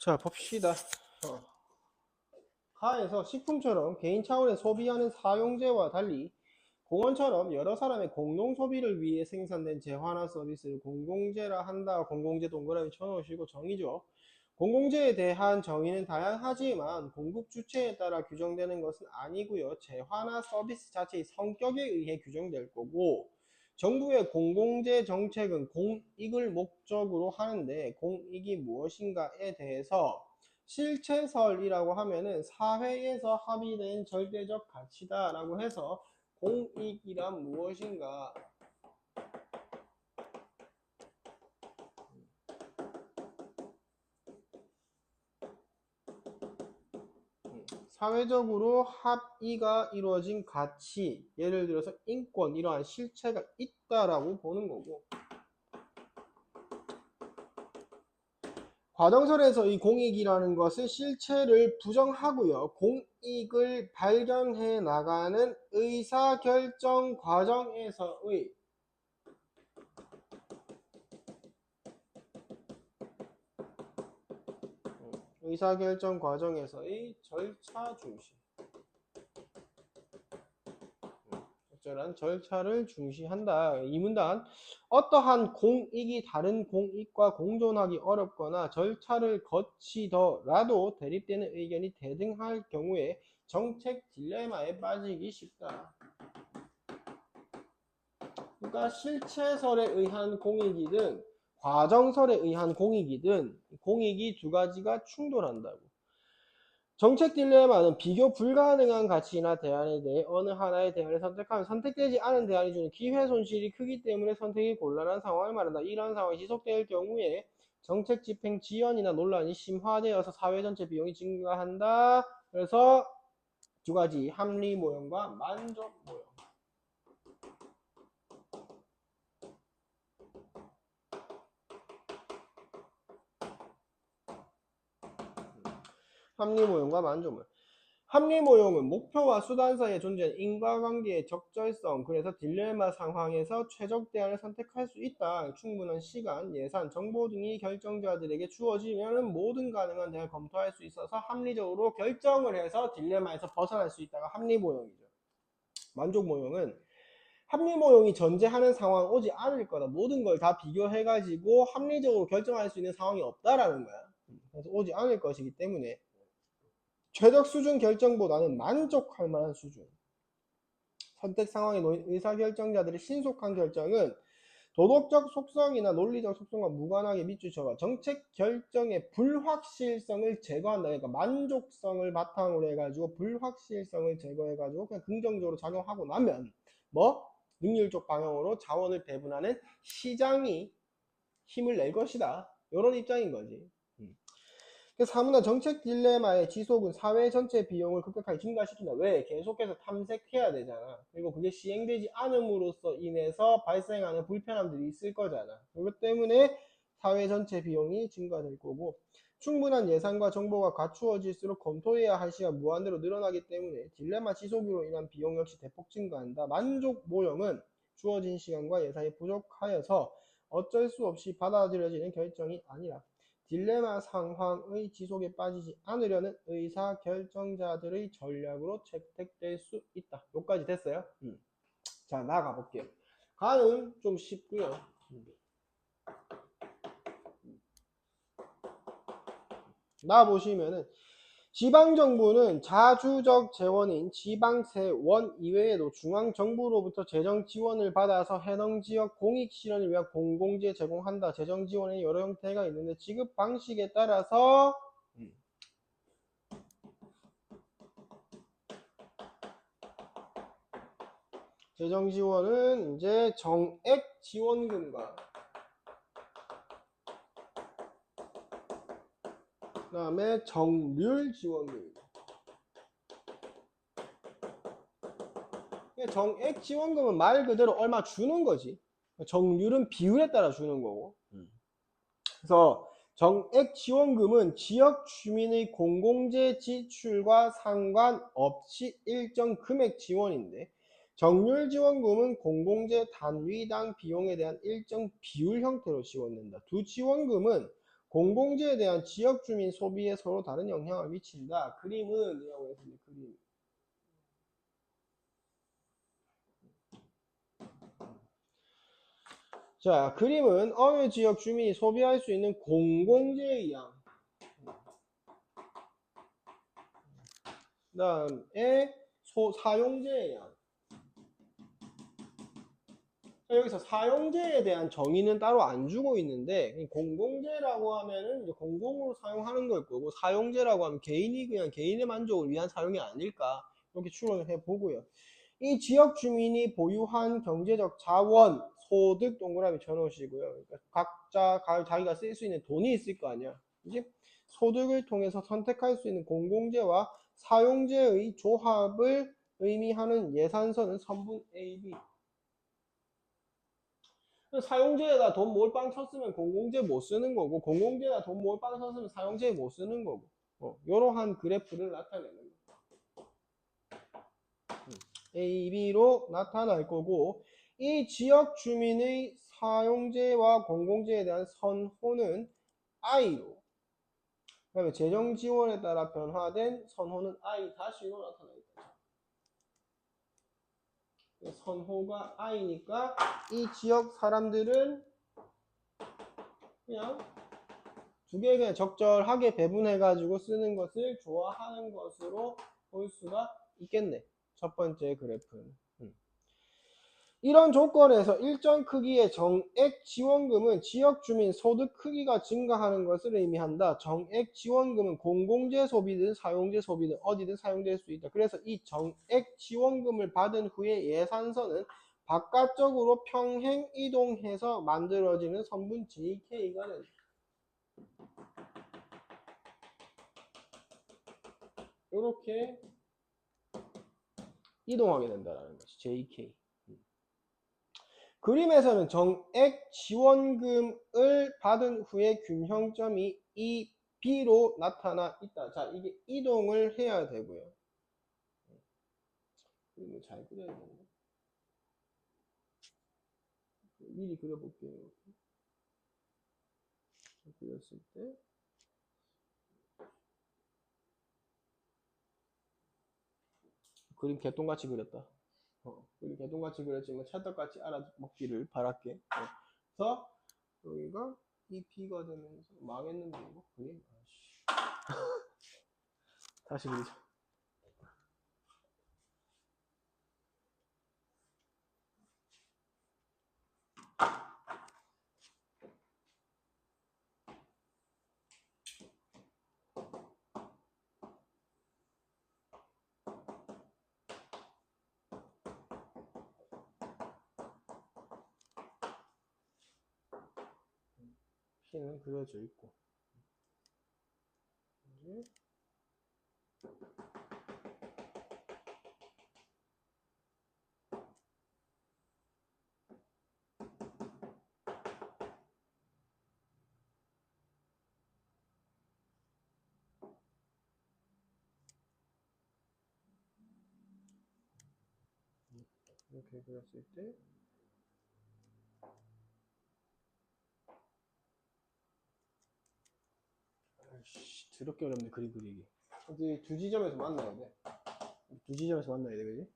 자, 봅시다. 하에서 식품처럼 개인 차원의 소비하는 사용재와 달리 공원처럼 여러 사람의 공동 소비를 위해 생산된 재화나 서비스를 공공재라 한다. 공공재 동그라미 쳐놓으시고 정의죠. 공공재에 대한 정의는 다양하지만 공급 주체에 따라 규정되는 것은 아니고요. 재화나 서비스 자체의 성격에 의해 규정될 거고, 정부의 공공재 정책은 공익을 목적으로 하는데 공익이 무엇인가에 대해서 실체설이라고 하면은 사회에서 합의된 절대적 가치다 라고 해서 공익이란 무엇인가, 사회적으로 합의가 이루어진 가치, 예를 들어서 인권, 이러한 실체가 있다라고 보는 거고, 과정설에서 이 공익이라는 것은 실체를 부정하고요. 공익을 발견해 나가는 의사결정 과정에서의 의사결정 과정에서의 절차 중시, 적절한 절차를 중시한다. 이 문단, 어떠한 공익이 다른 공익과 공존하기 어렵거나 절차를 거치더라도 대립되는 의견이 대등할 경우에 정책 딜레마에 빠지기 쉽다. 그러니까 실체설에 의한 공익이든 과정설에 의한 공익이든 공익이 두 가지가 충돌한다고. 정책 딜레마는 비교 불가능한 가치나 대안에 대해 어느 하나의 대안을 선택하면 선택되지 않은 대안이 주는 기회 손실이 크기 때문에 선택이 곤란한 상황을 말한다. 이러한 상황이 지속될 경우에 정책 집행 지연이나 논란이 심화되어서 사회 전체 비용이 증가한다. 그래서 두 가지, 합리 모형과 만족 모형. 합리 모형과 만족 모형. 합리 모형은 목표와 수단 사이에 존재하는 인과관계의 적절성, 그래서 딜레마 상황에서 최적 대안을 선택할 수 있다. 충분한 시간, 예산, 정보 등이 결정자들에게 주어지면 모든 가능한 대안을 검토할 수 있어서 합리적으로 결정을 해서 딜레마에서 벗어날 수 있다가 합리 모형이죠. 만족 모형은 합리 모형이 전제하는 상황 오지 않을 거다. 모든 걸 다 비교해가지고 합리적으로 결정할 수 있는 상황이 없다라는 거야. 그래서 오지 않을 것이기 때문에 최적 수준 결정보다는 만족할 만한 수준. 선택 상황에 놓인 의사결정자들의 신속한 결정은 도덕적 속성이나 논리적 속성과 무관하게 밑줄쳐봐 정책 결정의 불확실성을 제거한다. 그러니까 만족성을 바탕으로 해가지고 불확실성을 제거해가지고 그냥 긍정적으로 작용하고 나면 능률적 방향으로 자원을 배분하는 시장이 힘을 낼 것이다. 이런 입장인 거지. 사문화 정책 딜레마의 지속은 사회 전체 비용을 급격하게 증가시킨다. 왜? 계속해서 탐색해야 되잖아. 그리고 그게 시행되지 않음으로써 인해서 발생하는 불편함들이 있을 거잖아. 그것 때문에 사회 전체 비용이 증가될 거고, 충분한 예산과 정보가 갖추어질수록 검토해야 할 시간 무한대로 늘어나기 때문에 딜레마 지속으로 인한 비용 역시 대폭 증가한다. 만족 모형은 주어진 시간과 예산이 부족하여서 어쩔 수 없이 받아들여지는 결정이 아니라 딜레마 상황의 지속에 빠지지 않으려는 의사결정자들의 전략으로 채택될 수 있다. 여기까지 됐어요? 자, 나아가 볼게요. 가는 좀 쉽고요. 나 보시면은 지방정부는 자주적 재원인 지방세원 이외에도 중앙정부로부터 재정지원을 받아서 해당지역 공익실현을 위한 공공재 제공한다. 재정지원의 여러 형태가 있는데 지급 방식에 따라서 재정지원은 이제 정액지원금과 그 다음에 정률지원금. 정액지원금은 말 그대로 얼마 주는 거지. 정률은 비율에 따라 주는 거고. 그래서 정액지원금은 지역 주민의 공공재 지출과 상관없이 일정 금액 지원인데, 정률지원금은 공공재 단위당 비용에 대한 일정 비율 형태로 지원된다. 두 지원금은 공공재에 대한 지역 주민 소비에 서로 다른 영향을 미친다. 그림은 이라고 해서 그림. 자, 그림은 어느 지역 주민이 소비할 수 있는 공공재의 양. 그 다음에 사용재의 양. 여기서 사용재에 대한 정의는 따로 안 주고 있는데, 공공재라고 하면은 이제 공공으로 사용하는 걸 거고, 사용재라고 하면 개인이 그냥 개인의 만족을 위한 사용이 아닐까, 이렇게 추론을 해보고요. 이 지역 주민이 보유한 경제적 자원, 소득 동그라미 쳐놓으시고요. 그러니까 각자 자기가 쓸 수 있는 돈이 있을 거 아니야. 그지? 소득을 통해서 선택할 수 있는 공공재와 사용재의 조합을 의미하는 예산서는 선분 A, B. 사용재에다 돈 몰빵 쳤으면 공공재 못 쓰는 거고, 공공재에다 돈 몰빵 쳤으면 사용재 못 쓰는 거고, 이러한 그래프를 나타내는 거예요. A, B로 나타날 거고, 이 지역 주민의 사용재와 공공재에 대한 선호는 I로, 그 다음에 재정 지원에 따라 변화된 선호는 I 다시로 나타나겠다. 선호가 I니까 이 지역 사람들은 그냥 두 개 그냥 적절하게 배분해가지고 쓰는 것을 좋아하는 것으로 볼 수가 있겠네. 첫 번째 그래프는. 이런 조건에서 일정 크기의 정액 지원금은 지역 주민 소득 크기가 증가하는 것을 의미한다. 정액 지원금은 공공재 소비든 사용재 소비든 어디든 사용될 수 있다. 그래서 이 정액 지원금을 받은 후에 예산서는 바깥쪽으로 평행 이동해서 만들어지는 선분 JK가 된다. 이렇게 이동하게 된다는 것이 JK. 그림에서는 정액 지원금을 받은 후에 균형점이 이 B로 나타나 있다. 자, 이게 이동을 해야 되고요. 그림을 잘 그려야 되는데. 미리 그려볼게요. 그렸을 때. 그림 개똥같이 그렸다. 그림 개똥같이 그렸지만 찰떡같이 알아먹기를 바랄게. 그래서 여기가 이 B가 되면서 망했는데 이거 그림. 다시 그리자. P는 그려져 있고. 이제 이렇게 그렸을 때 아이씨 더럽게 어렵네 그림 그리기. 이제 두 지점에서 만나야 돼. 두 지점에서 만나야 돼, 그지?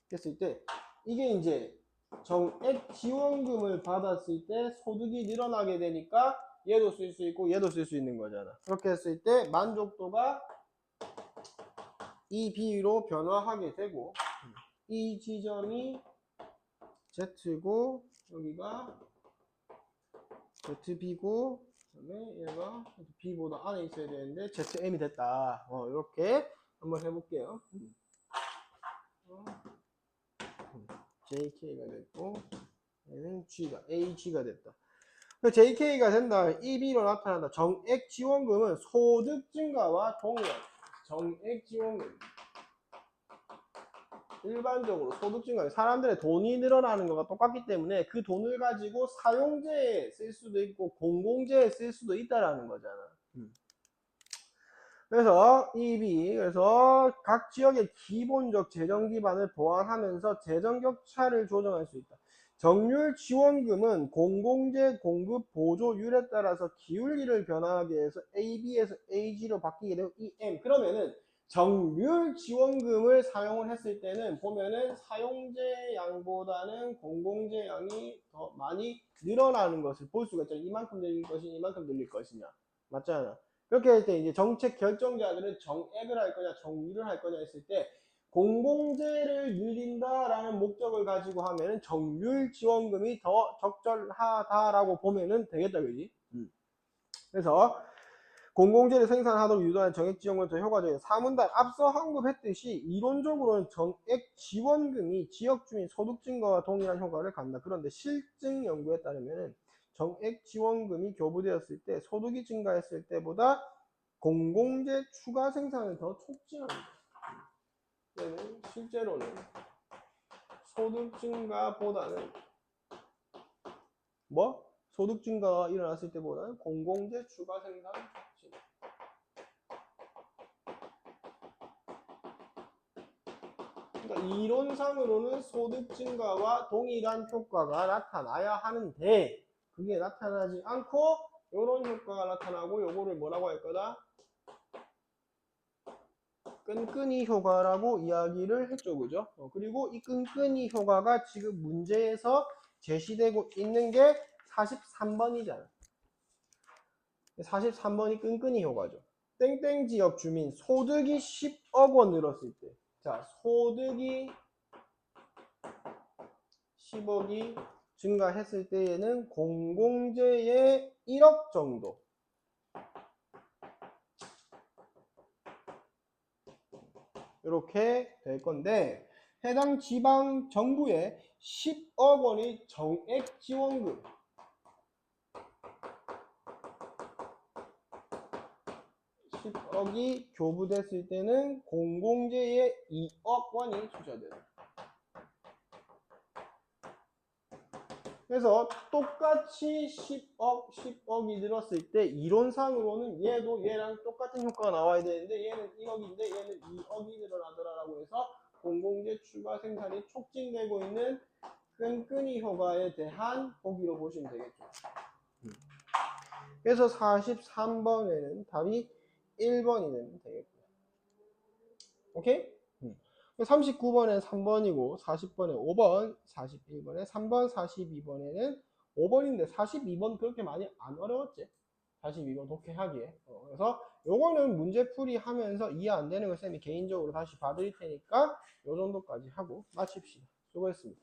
그랬을 때 이게 이제 정액 지원금을 받았을 때 소득이 늘어나게 되니까 얘도 쓸 수 있고 얘도 쓸 수 있는 거잖아. 그렇게 했을 때 만족도가 이 B로 변화하게 되고 이 지점이 Z고 여기가 ZB고 그다음에 얘가 B보다 안에 있어야 되는데 ZM이 됐다. 이렇게 한번 해볼게요. JK가 됐고 얘는 G가 AG가 됐다. JK가 된다. EB로 나타난다. 정액 지원금은 소득 증가와 동일. 정액 지원금. 일반적으로 소득 증가, 사람들의 돈이 늘어나는 것과 똑같기 때문에 그 돈을 가지고 사용재에 쓸 수도 있고 공공재에 쓸 수도 있다라는 거잖아. 그래서 EB, 그래서 각 지역의 기본적 재정 기반을 보완하면서 재정 격차를 조정할 수 있다. 정률 지원금은 공공재 공급 보조율에 따라서 기울기를 변화하게 해서 AB에서 AG로 바뀌게 되고 EM. 그러면은 정률 지원금을 사용을 했을 때는 보면은 사용재 양보다는 공공재 양이 더 많이 늘어나는 것을 볼 수가 있죠. 이만큼 늘릴 것이냐, 이만큼 늘릴 것이냐. 맞잖아. 그렇게 할 때 이제 정책 결정자들은 정액을 할 거냐, 정률을 할 거냐 했을 때 공공재를 늘린다라는 목적을 가지고 하면은 정률 지원금이 더 적절하다라고 보면은 되겠다, 그지? 그래서 공공재를 생산하도록 유도하는 정액지원금은 더 효과적인 사문단 앞서 언급했듯이 이론적으로는 정액지원금이 지역주민 소득 증가와 동일한 효과를 갖는다. 그런데 실증 연구에 따르면 정액지원금이 교부되었을 때 소득이 증가했을 때보다 공공재 추가 생산을 더 촉진합니다. 실제로는 소득 증가보다는 소득 증가가 일어났을 때보다는 공공재 추가 생산 촉진. 그러니까 이론상으로는 소득 증가와 동일한 효과가 나타나야 하는데 그게 나타나지 않고 이런 효과가 나타나고 요거를 뭐라고 할 거다? 끈끈이 효과라고 이야기를 했죠, 그죠? 그리고 이 끈끈이 효과가 지금 문제에서 제시되고 있는 게 43번이잖아. 43번이 끈끈이 효과죠. 땡땡 지역 주민 소득이 10억 원 늘었을 때, 자, 소득이 10억이 증가했을 때에는 공공재의 1억 정도. 이렇게 될 건데 해당 지방 정부에 10억 원의 정액 지원금 10억이 교부됐을 때는 공공재에 2억 원이 투자돼요. 그래서 똑같이 10억이 늘었을 때 이론상으로는 얘도 얘랑 똑같은 효과가 나와야 되는데 얘는 1억인데 얘는 2억이 늘어나더라라고 해서 공공재 추가 생산이 촉진되고 있는 끈끈이 효과에 대한 보기로 보시면 되겠죠. 그래서 43번에는 답이 1번이 되면 되겠고요. 오케이? 39번엔 3번이고 40번에 5번, 41번에 3번, 42번에는 5번인데 42번 그렇게 많이 안 어려웠지? 42번 독해하기에. 그래서 요거는 문제풀이 하면서 이해 안 되는 걸 쌤이 개인적으로 다시 봐드릴 테니까 요 정도까지 하고 마칩시다. 수고했습니다.